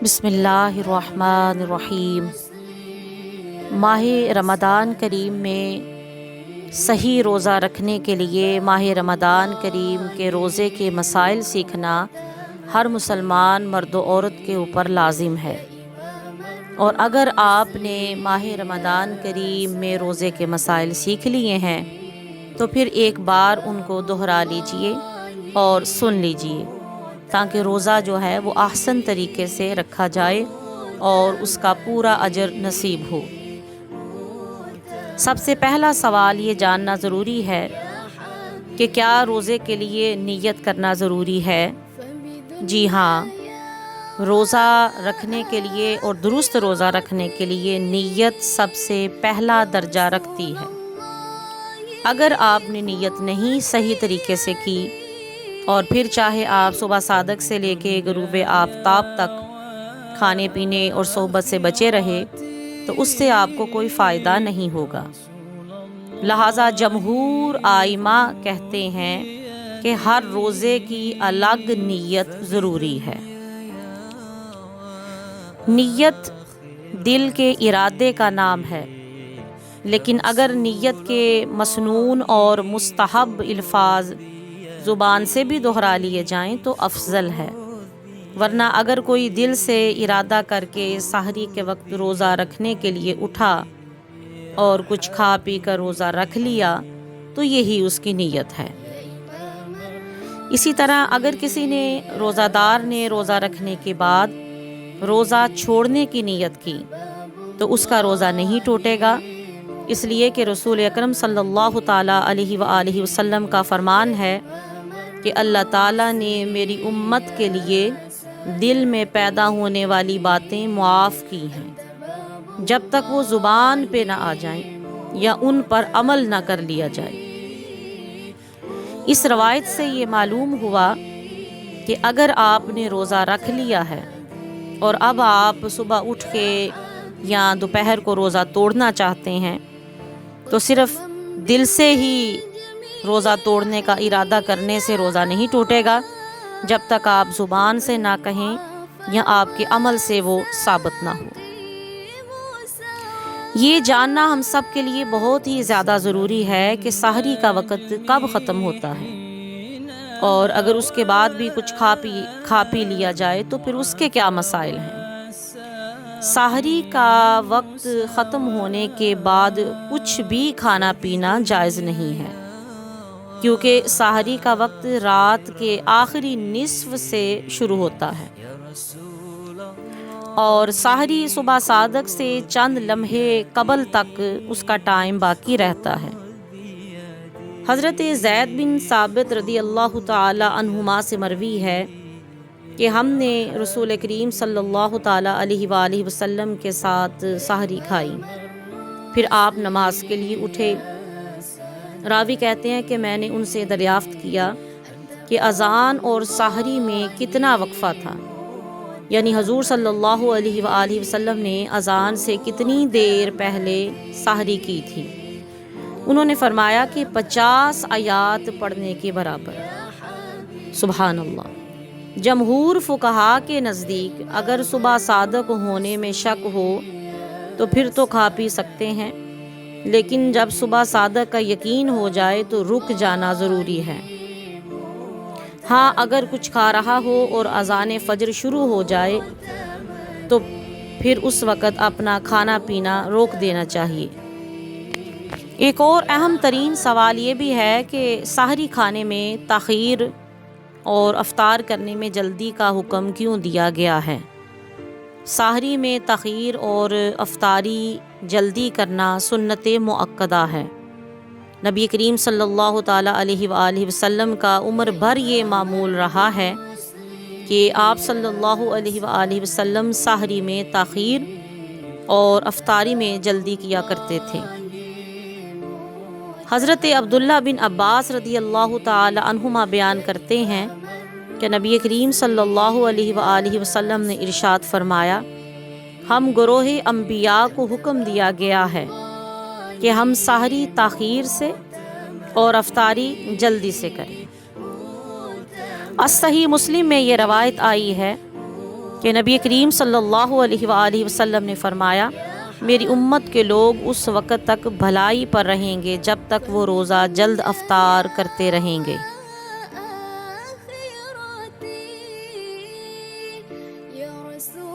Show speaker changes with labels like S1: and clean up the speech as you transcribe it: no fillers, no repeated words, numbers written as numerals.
S1: بسم اللہ الرحمن الرحیم۔ ماہ رمضان کریم میں صحیح روزہ رکھنے کے لیے ماہ رمضان کریم کے روزے کے مسائل سیکھنا ہر مسلمان مرد و عورت کے اوپر لازم ہے، اور اگر آپ نے ماہ رمضان کریم میں روزے کے مسائل سیکھ لیے ہیں تو پھر ایک بار ان کو دہرا لیجئے اور سن لیجئے، تاکہ روزہ جو ہے وہ احسن طریقے سے رکھا جائے اور اس کا پورا اجر نصیب ہو۔ سب سے پہلا سوال یہ جاننا ضروری ہے کہ کیا روزے کے لیے نیت کرنا ضروری ہے؟ جی ہاں، روزہ رکھنے کے لیے اور درست روزہ رکھنے کے لیے نیت سب سے پہلا درجہ رکھتی ہے۔ اگر آپ نے نیت نہیں صحیح طریقے سے کی اور پھر چاہے آپ صبح صادق سے لے کے غروب آفتاب تک کھانے پینے اور صحبت سے بچے رہے تو اس سے آپ کو کوئی فائدہ نہیں ہوگا۔ لہٰذا جمہور ائمہ کہتے ہیں کہ ہر روزے کی الگ نیت ضروری ہے۔ نیت دل کے ارادے کا نام ہے، لیکن اگر نیت کے مسنون اور مستحب الفاظ زبان سے بھی دہرا لیے جائیں تو افضل ہے، ورنہ اگر کوئی دل سے ارادہ کر کے سحری کے وقت روزہ رکھنے کے لیے اٹھا اور کچھ کھا پی کر روزہ رکھ لیا تو یہی اس کی نیت ہے۔ اسی طرح اگر کسی نے روزہ دار نے روزہ رکھنے کے بعد روزہ چھوڑنے کی نیت کی تو اس کا روزہ نہیں ٹوٹے گا، اس لیے کہ رسول اکرم صلی اللہ تعالیٰ علیہ وآلہ وسلم کا فرمان ہے کہ اللہ تعالیٰ نے میری امت کے لیے دل میں پیدا ہونے والی باتیں معاف کی ہیں جب تک وہ زبان پہ نہ آ جائیں یا ان پر عمل نہ کر لیا جائے۔ اس روایت سے یہ معلوم ہوا کہ اگر آپ نے روزہ رکھ لیا ہے اور اب آپ صبح اٹھ کے یا دوپہر کو روزہ توڑنا چاہتے ہیں تو صرف دل سے ہی روزہ توڑنے کا ارادہ کرنے سے روزہ نہیں ٹوٹے گا جب تک آپ زبان سے نہ کہیں یا آپ کے عمل سے وہ ثابت نہ ہو۔ یہ جاننا ہم سب کے لیے بہت ہی زیادہ ضروری ہے کہ سحری کا وقت کب ختم ہوتا ہے، اور اگر اس کے بعد بھی کچھ کھا پی لیا جائے تو پھر اس کے کیا مسائل ہیں۔ سحری کا وقت ختم ہونے کے بعد کچھ بھی کھانا پینا جائز نہیں ہے، کیونکہ سحری کا وقت رات کے آخری نصف سے شروع ہوتا ہے اور سحری صبح صادق سے چند لمحے قبل تک اس کا ٹائم باقی رہتا ہے۔ حضرت زید بن ثابت رضی اللہ تعالی عنہما سے مروی ہے کہ ہم نے رسول کریم صلی اللہ تعالی علیہ وآلہ وسلم کے ساتھ سحری کھائی، پھر آپ نماز کے لیے اٹھے۔ راوی کہتے ہیں کہ میں نے ان سے دریافت کیا کہ اذان اور سحری میں کتنا وقفہ تھا، یعنی حضور صلی اللہ علیہ وآلہ وسلم نے اذان سے کتنی دیر پہلے سحری کی تھی؟ انہوں نے فرمایا کہ 50 آیات پڑھنے کے برابر۔ سبحان اللہ۔ جمہور فقہا کے نزدیک اگر صبح صادق ہونے میں شک ہو تو پھر تو کھا پی سکتے ہیں، لیکن جب صبح صادق کا یقین ہو جائے تو رک جانا ضروری ہے۔ ہاں، اگر کچھ کھا رہا ہو اور اذان فجر شروع ہو جائے تو پھر اس وقت اپنا کھانا پینا روک دینا چاہیے۔ ایک اور اہم ترین سوال یہ بھی ہے کہ سحری کھانے میں تاخیر اور افطار کرنے میں جلدی کا حکم کیوں دیا گیا ہے؟ سحری میں تاخیر اور افطاری جلدی کرنا سنت مؤکدہ ہے۔ نبی کریم صلی اللہ تعالیٰ علیہ وآلہ وسلم کا عمر بھر یہ معمول رہا ہے کہ آپ صلی اللہ علیہ وآلہ وسلم سحری میں تاخیر اور افطاری میں جلدی کیا کرتے تھے۔ حضرت عبداللہ بن عباس رضی اللہ تعالی عنہما بیان کرتے ہیں کہ نبی کریم صلی اللہ علیہ وآلہ وسلم نے ارشاد فرمایا، ہم گروہ انبیاء کو حکم دیا گیا ہے کہ ہم سحری تاخیر سے اور افطاری جلدی سے کریں۔ صحیح مسلم میں یہ روایت آئی ہے کہ نبی کریم صلی اللہ علیہ وآلہ وسلم نے فرمایا میری امت کے لوگ اس وقت تک بھلائی پر رہیں گے جب تک وہ روزہ جلد افطار کرتے رہیں گے۔
S2: يا رسول